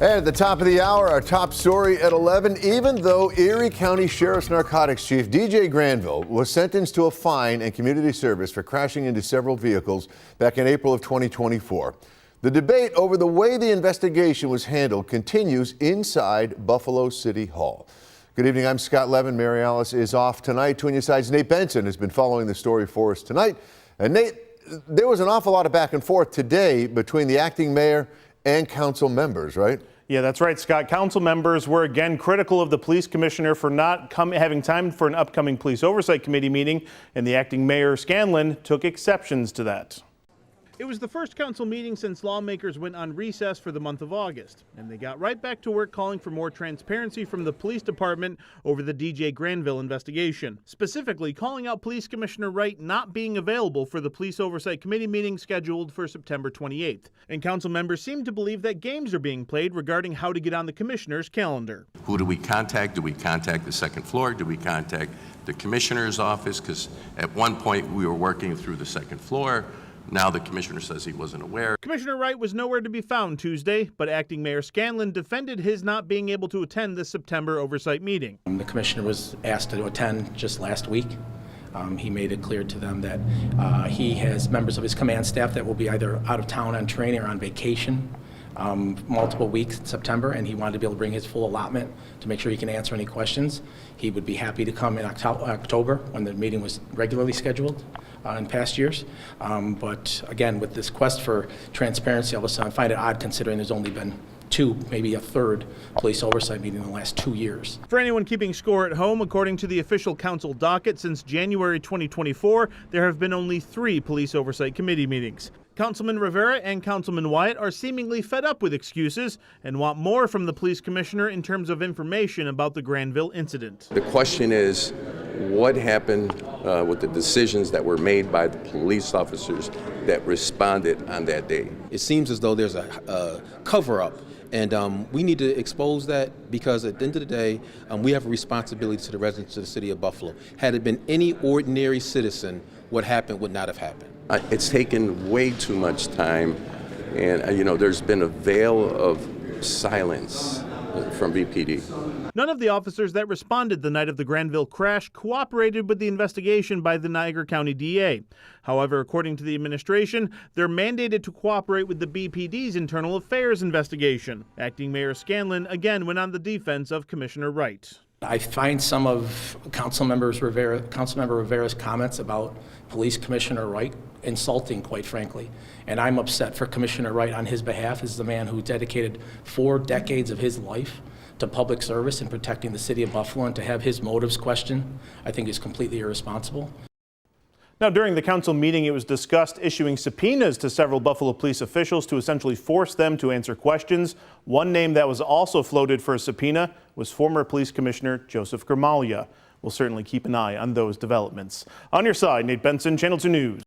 And at the top of the hour, our top story at 11, even though Erie County Sheriff's Narcotics Chief DJ Granville was sentenced to a fine and community service for crashing into several vehicles back in April of 2024. The debate over the way the investigation was handled continues inside Buffalo City Hall. Good evening, I'm Scott Levin. Mary Alice is off tonight. 2 News Side's Nate Benson has been following the story for us tonight. And Nate, there was an awful lot of back and forth today between the acting mayor and council members, right? Yeah, that's right, Scott. Council members were again critical of the police commissioner for not having time for an upcoming police oversight committee meeting, and the acting mayor, Scanlon, took exceptions to that. It was the first council meeting since lawmakers went on recess for the month of August, and they got right back to work calling for more transparency from the police department over the DJ Granville investigation, specifically calling out Police Commissioner Wright not being available for the Police Oversight Committee meeting scheduled for September 28th. And council members seem to believe that games are being played regarding how to get on the commissioner's calendar. Who do we contact? Do we contact the second floor? Do we contact the commissioner's office? Because at one point we were working through the second floor. Now the commissioner says he wasn't aware. Commissioner Wright was nowhere to be found Tuesday, but acting mayor Scanlon defended his not being able to attend the September oversight meeting. The commissioner was asked to attend just last week. He made it clear to them that he has members of his command staff that will be either out of town on training or on vacation multiple weeks in September, and he wanted to be able to bring his full allotment to make sure he can answer any questions. He would be happy to come in October when the meeting was regularly scheduled in past years. But again, with this quest for transparency, all of a sudden I find it odd considering there's only been two, maybe a third police oversight meeting in the last 2 years. For anyone keeping score at home, according to the official council docket, since January 2024, there have been only 3 police oversight committee meetings. Councilman Rivera and Councilman Wyatt are seemingly fed up with excuses and want more from the police commissioner in terms of information about the Granville incident. the question is, what happened with the decisions that were made by the police officers that responded on that day? It seems as though there's a cover-up, and we need to expose that, because at the end of the day, we have a responsibility to the residents of the city of Buffalo. Had it been any ordinary citizen, what happened would not have happened. It's taken way too much time, and there's been a veil of silence from BPD. None of the officers that responded the night of the Granville crash cooperated with the investigation by the Niagara County DA. However, according to the administration, they're mandated to cooperate with the BPD's internal affairs investigation. Acting Mayor Scanlon again went on the defense of Commissioner Wright. I find some of Councilmember Rivera's comments about Police Commissioner Wright insulting, quite frankly. And I'm upset for Commissioner Wright on his behalf. This is the man who dedicated 4 decades of his life to public service and protecting the city of Buffalo, and to have his motives questioned, I think is completely irresponsible. Now, during the council meeting, it was discussed issuing subpoenas to several Buffalo police officials to essentially force them to answer questions. One name that was also floated for a subpoena was former police commissioner Joseph Gramaglia. We'll certainly keep an eye on those developments. On your side, Nate Benson, Channel 2 News.